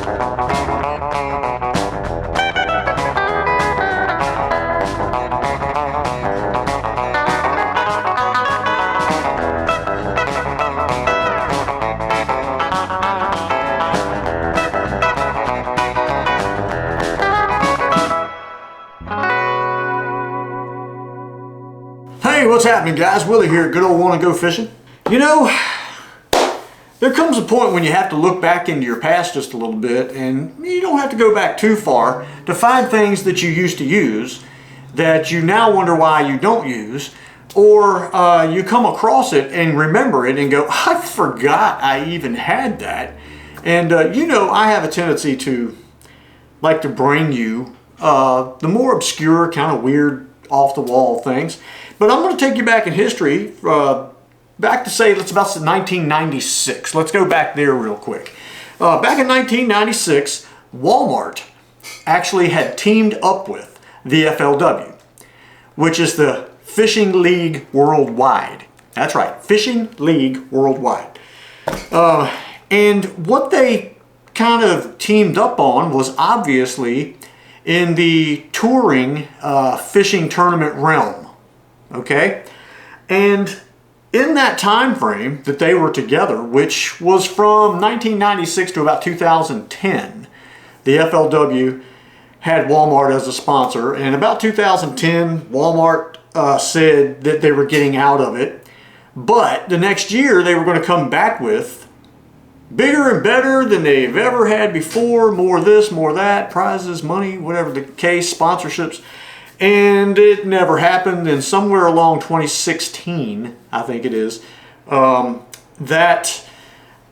Hey, what's happening, guys? Willie here, good old Wanna Go Fishing. You know, there comes a point when you have to look back into your past just a little bit, and you don't have to go back too far to find things that you used to use that you now wonder why you don't use, or you come across it and remember it and go, I forgot I even had that. And you know, I have a tendency to like to bring you the more obscure, kind of weird, off-the-wall things. But I'm going to take you back in history, back to say, let's about 1996. Let's go back there real quick. Back in 1996, Walmart actually had teamed up with the FLW, which is the Fishing League Worldwide. That's right, Fishing League Worldwide. And what they kind of teamed up on was obviously in the touring fishing tournament realm. Okay, and in that time frame that they were together, which was from 1996 to about 2010, the FLW had Walmart as a sponsor, and about 2010 Walmart said that they were getting out of it, but the next year they were going to come back with bigger and better than they've ever had before, more this, more that, prizes, money, whatever the case, sponsorships. And it never happened. And somewhere along 2016, I think it is, that,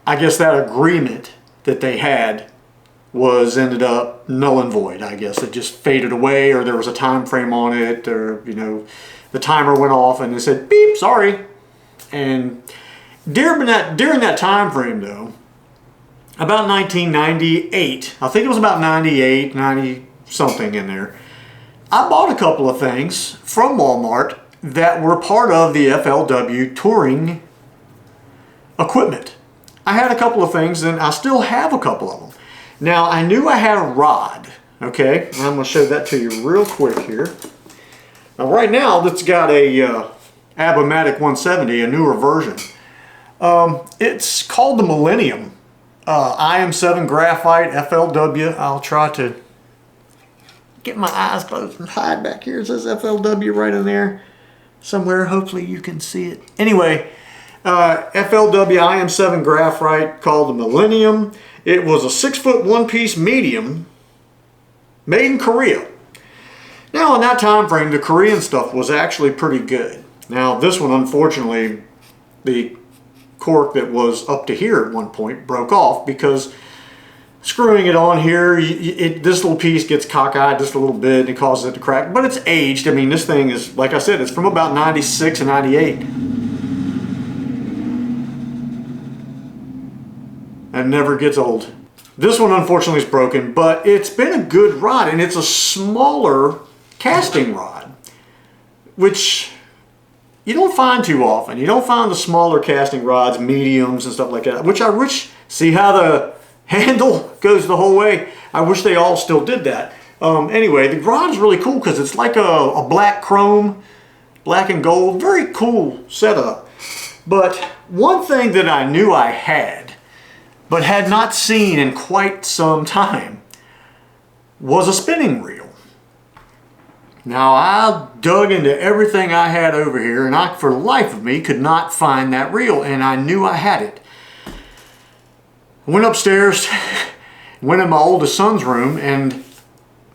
I guess that agreement that they had was ended up null and void. I guess it just faded away, or there was a time frame on it, or, you know, the timer went off and it said, beep, sorry. And during that time frame, though, about 1998, I think it was about 98, 90 something in there, I bought a couple of things from Walmart that were part of the FLW touring equipment. I had a couple of things, and I still have a couple of them. Now, I knew I had a rod, okay? And I'm going to show that to you real quick here. Now, right now, that's got a Abomatic 170, a newer version. It's called the Millennium. IM7 Graphite FLW. I'll try to get my eyes closed and hide back here. It says FLW right in there somewhere. Hopefully you can see it. Anyway, FLW IM7 Graphite called the Millennium. It was a 6-foot one-piece medium made in Korea. Now in that time frame, the Korean stuff was actually pretty good. Now this one, unfortunately, the cork that was up to here at one point broke off because screwing it on here, this little piece gets cockeyed just a little bit and it causes it to crack. But it's aged. I mean, this thing is, like I said, it's from about 96 and 98. And never gets old. This one, unfortunately, is broken, but it's been a good rod, and it's a smaller casting rod, which you don't find too often. You don't find the smaller casting rods, mediums and stuff like that, which I wish, see how the handle goes the whole way? I wish they all still did that. Anyway, the rod is really cool because it's like a black chrome, black and gold, very cool setup. But one thing that I knew I had, but had not seen in quite some time, was a spinning reel. Now I dug into everything I had over here, and I, for the life of me, could not find that reel, and I knew I had it. I went upstairs, went in my oldest son's room and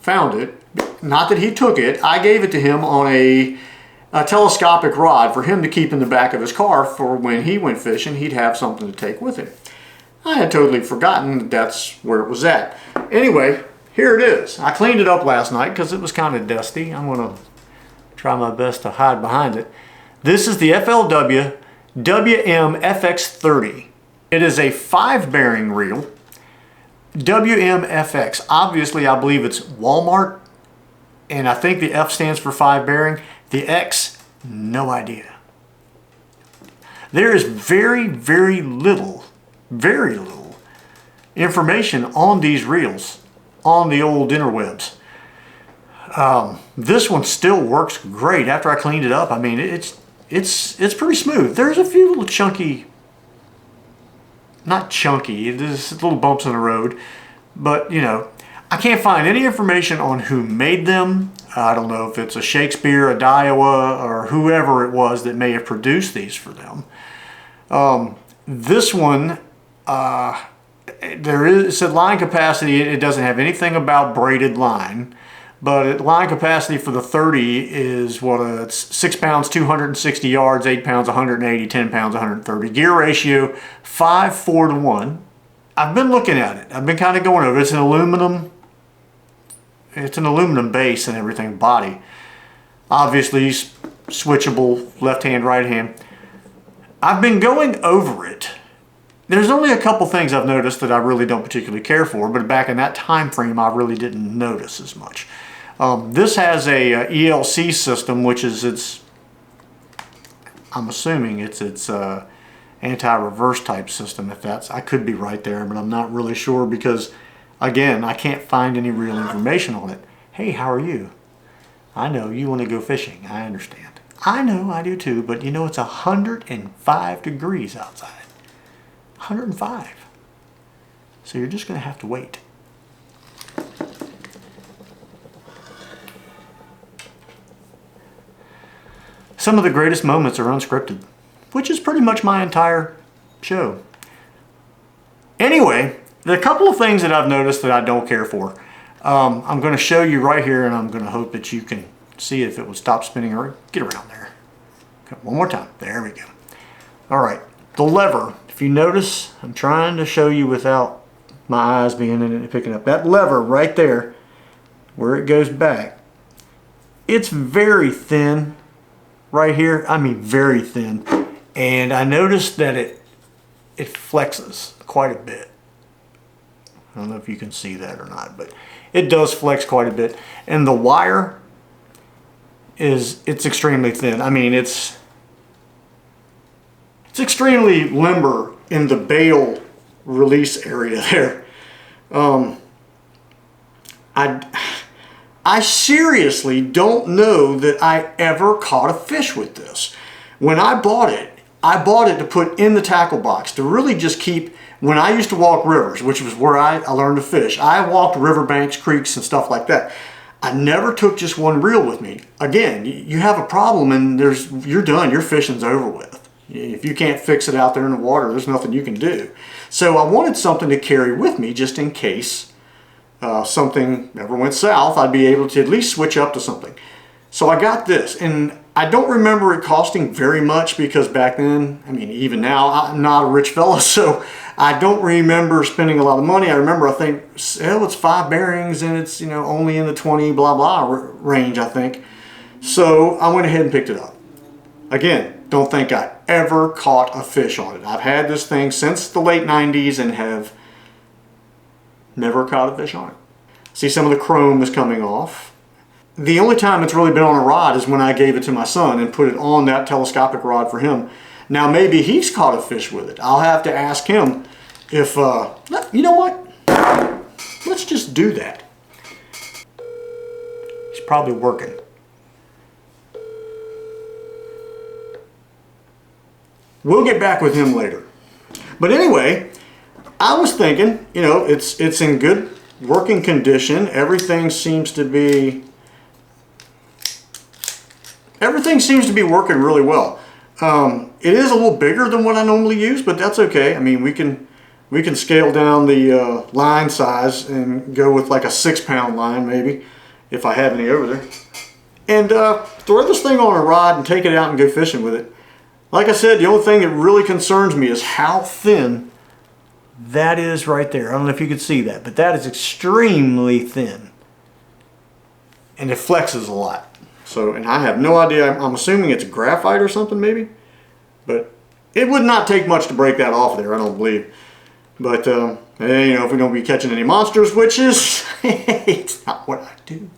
found it. Not that he took it, I gave it to him on a telescopic rod for him to keep in the back of his car for when he went fishing, he'd have something to take with him. I had totally forgotten that that's where it was at. Anyway, here it is. I cleaned it up last night because it was kind of dusty. I'm going to try my best to hide behind it. This is the FLW WMFX 30. It is a 5-bearing reel. WMFX. Obviously, I believe it's Walmart, and I think the F stands for 5-bearing. The X, no idea. There is very, very little information on these reels on the old interwebs. This one still works great after I cleaned it up. I mean, it's pretty smooth. There's a few little chunky, not chunky, there's little bumps in the road, but you know, I can't find any information on who made them. I don't know if it's a Shakespeare, a Daiwa, or whoever it was that may have produced these for them. This one, it said line capacity. It doesn't have anything about braided line, but line capacity for the 30 is what, it's 6 pounds, 260 yards, 8 pounds, 180, 10 pounds, 130. Gear ratio, 5:4 to 1. I've been looking at it. I've been kind of going over it. It's an aluminum base and everything, body. Obviously switchable, left hand, right hand. I've been going over it. There's only a couple things I've noticed that I really don't particularly care for, but back in that time frame I really didn't notice as much. This has a ELC system, which is I'm assuming it's anti-reverse type system. If that's, I could be right there, but I'm not really sure because, again, I can't find any real information on it. Hey, how are you? I know you want to go fishing. I understand. I know, I do too, but you know it's 105 degrees outside. 105. So you're just going to have to wait. Some of the greatest moments are unscripted, which is pretty much my entire show. Anyway, there are a couple of things that I've noticed that I don't care for. I'm going to show you right here, and I'm going to hope that you can see if it will stop spinning or get around there. Okay, one more time. There we go. All right, the lever. If you notice, I'm trying to show you without my eyes being in it and picking up. That lever right there, where it goes back, it's very thin right here. I mean, very thin. And I noticed that it flexes quite a bit. I don't know if you can see that or not, but it does flex quite a bit. And the wire it's extremely thin. I mean, it's extremely limber in the bail release area there. I seriously don't know that I ever caught a fish with this. When I bought it to put in the tackle box to really just keep, when I used to walk rivers, which was where I learned to fish, I walked riverbanks, creeks, and stuff like that. I never took just one reel with me. Again, you have a problem and you're done, your fishing's over with. If you can't fix it out there in the water, there's nothing you can do. So I wanted something to carry with me just in case something ever went south, I'd be able to at least switch up to something. So I got this, and I don't remember it costing very much because back then, I mean, even now, I'm not a rich fella, so I don't remember spending a lot of money. I remember, I think, oh, it's 5 bearings and it's, you know, only in the 20 blah blah range, I think. So I went ahead and picked it up. Again, don't think I ever caught a fish on it. I've had this thing since the late 90s and have never caught a fish on it. See, some of the chrome is coming off. The only time it's really been on a rod is when I gave it to my son and put it on that telescopic rod for him. Now maybe he's caught a fish with it. I'll have to ask him if, you know what? Let's just do that. He's probably working. We'll get back with him later. But anyway, I was thinking, you know, it's in good working condition. Everything seems to be working really well. It is a little bigger than what I normally use, but that's okay. I mean, we can scale down the line size and go with like a 6-pound line maybe, if I have any over there. And throw this thing on a rod and take it out and go fishing with it. Like I said, the only thing that really concerns me is how thin that is right there. I don't know if you could see that, but that is extremely thin. And it flexes a lot. So, and I have no idea, I'm assuming it's graphite or something maybe. But it would not take much to break that off there, I don't believe. But, you know, if we don't be catching any monsters, which is, it's not what I do.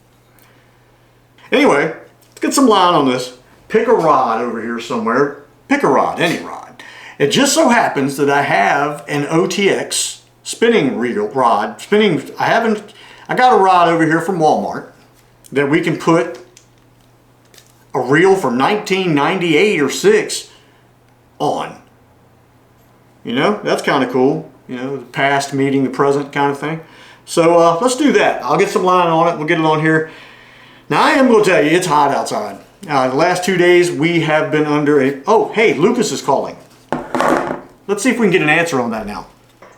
Anyway, let's get some line on this. Pick a rod over here somewhere. Pick a rod, any rod. It just so happens that I have an OTX spinning rod. I got a rod over here from Walmart that we can put a reel from 1998 or 6 on. You know, that's kind of cool. You know, the past meeting the present kind of thing. So let's do that. I'll get some line on it. We'll get it on here. Now I am going to tell you, it's hot outside. The last 2 days we have been under a... Oh, hey, Lucas is calling. Let's see if we can get an answer on that now.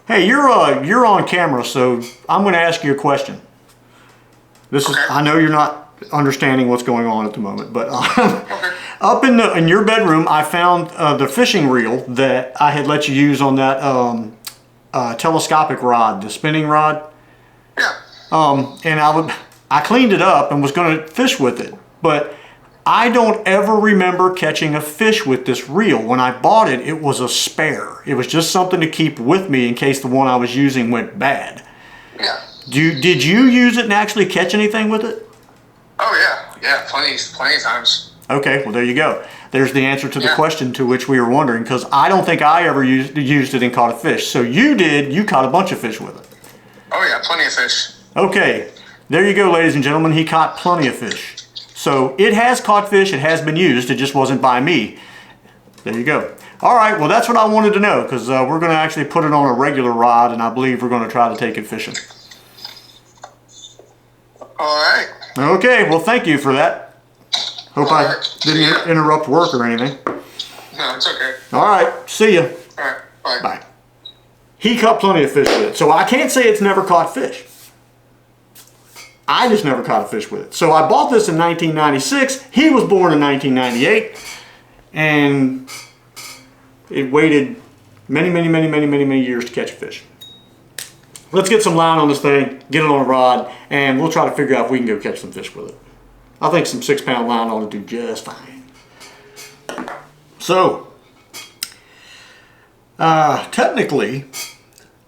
Hey, you're on camera, so I'm going to ask you a question. This is, I know you're not understanding what's going on at the moment, but up in your bedroom, I found the fishing reel that I had let you use on that telescopic rod, the spinning rod. Yeah. And I cleaned it up and was going to fish with it, but I don't ever remember catching a fish with this reel. When I bought it, it was a spare. It was just something to keep with me in case the one I was using went bad. Yeah. Did you use it and actually catch anything with it? Oh yeah, plenty of times. Okay, well there you go. There's the answer to the question to which we were wondering, because I don't think I ever used it and caught a fish. So you did. You caught a bunch of fish with it. Oh yeah, plenty of fish. Okay, there you go, ladies and gentlemen. He caught plenty of fish. So it has caught fish, it has been used, it just wasn't by me. There you go. All right, well that's what I wanted to know, because we're going to actually put it on a regular rod, and I believe we're going to try to take it fishing. All right. Okay, well thank you for that. Hope I didn't interrupt work or anything. No, it's okay. All right, see ya. All right, bye. Bye. He caught plenty of fish with it, so I can't say it's never caught fish. I just never caught a fish with it. So I bought this in 1996. He was born in 1998. And it waited many years to catch a fish. Let's get some line on this thing, get it on a rod, and we'll try to figure out if we can go catch some fish with it. I think some 6-pound line ought to do just fine. So, technically,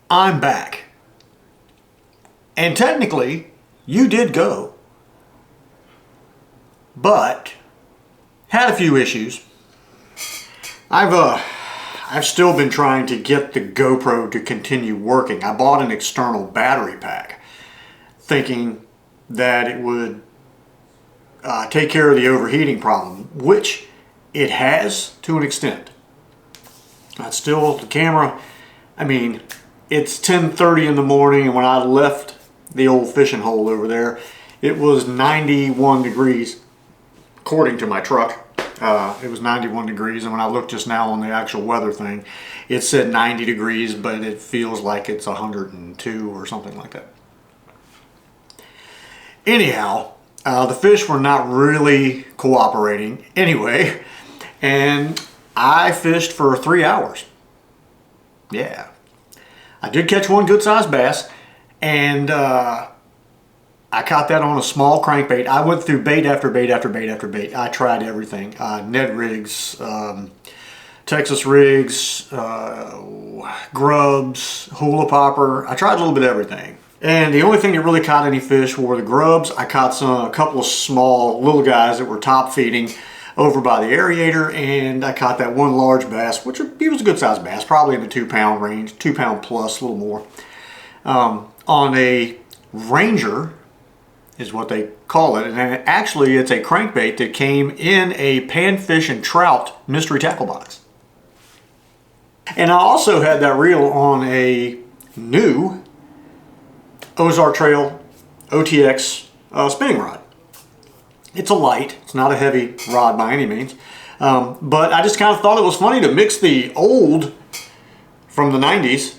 I'm back. And technically, you did go, but had a few issues. I've still been trying to get the GoPro to continue working. I bought an external battery pack thinking that it would take care of the overheating problem, which it has to an extent. That's still the camera. I mean, it's 10:30 in the morning, and when I left the old fishing hole over there, it was 91 degrees according to my truck. It was 91 degrees, and when I looked just now on the actual weather thing, it said 90 degrees, but it feels like it's 102 or something like that. Anyhow, the fish were not really cooperating anyway, and I fished for 3 hours. Yeah, I did catch one good sized bass. And I caught that on a small crankbait. I went through bait after bait after bait after bait. I tried everything. Ned rigs, Texas rigs, grubs, hula popper. I tried a little bit of everything. And the only thing that really caught any fish were the grubs. I caught a couple of small little guys that were top feeding over by the aerator, and I caught that one large bass, which he was a good sized bass, probably in the 2-pound range, 2-pound plus, a little more. On a Ranger is what they call it, and actually it's a crankbait that came in a panfish and trout mystery tackle box. And I also had that reel on a new Ozark Trail OTX spinning rod. It's a light, it's not a heavy rod by any means, but I just kind of thought it was funny to mix the old from the 90s,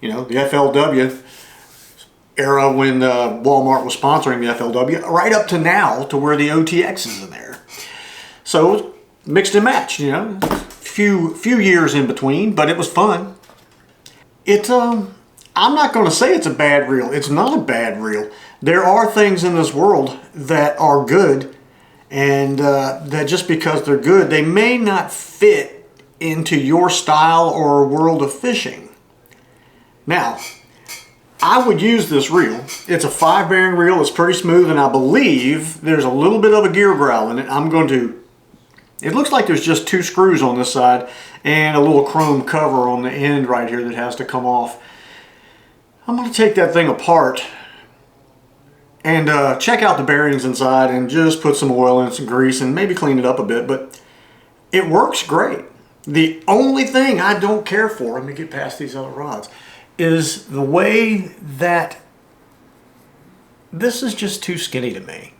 you know, the FLW era when Walmart was sponsoring the FLW, right up to now to where the OTX is in there. So mixed and matched, you know, few years in between, but it was fun. I'm not going to say it's a bad reel. It's not a bad reel. There are things in this world that are good, and that just because they're good, they may not fit into your style or world of fishing. Now, I would use this reel. It's a 5-bearing reel. It's pretty smooth, and I believe there's a little bit of a gear growl in it. I'm going to It looks like there's just 2 screws on this side and a little chrome cover on the end right here that has to come off. I'm going to take that thing apart and check out the bearings inside and just put some oil and some grease and maybe clean it up a bit, but it works great. The only thing I don't care for, let me get past these other rods, is the way that this is just too skinny to me.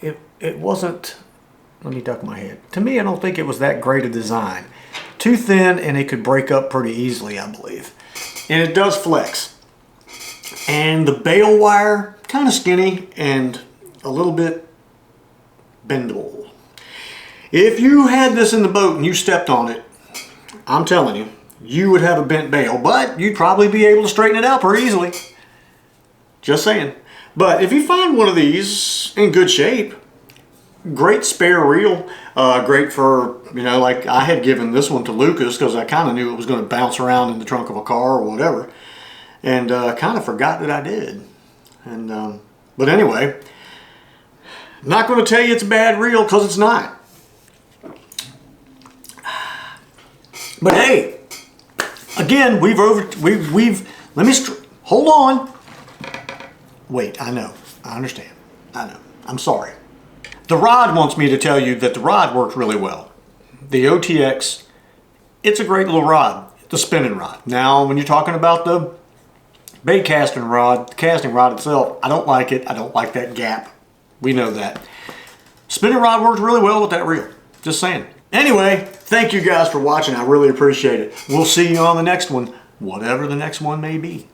It wasn't, let me duck my head. To me, I don't think it was that great a design. Too thin and it could break up pretty easily, I believe. And it does flex. And the bail wire, kind of skinny and a little bit bendable. If you had this in the boat and you stepped on it, I'm telling you, you would have a bent bail, but you'd probably be able to straighten it out pretty easily. Just saying. But if you find one of these in good shape, great spare reel, great for, you know, like I had given this one to Lucas because I kind of knew it was going to bounce around in the trunk of a car or whatever, and kind of forgot that I did. And but anyway, not going to tell you it's a bad reel because it's not. But hey, again, let me hold on. Wait, I know, I understand, I know, I'm sorry. The rod wants me to tell you that the rod works really well. The OTX, it's a great little rod, the spinning rod. Now, when you're talking about the bait casting rod, the casting rod itself, I don't like it. I don't like that gap. We know that. Spinning rod works really well with that reel. Just saying. Anyway, thank you guys for watching. I really appreciate it. We'll see you on the next one, whatever the next one may be.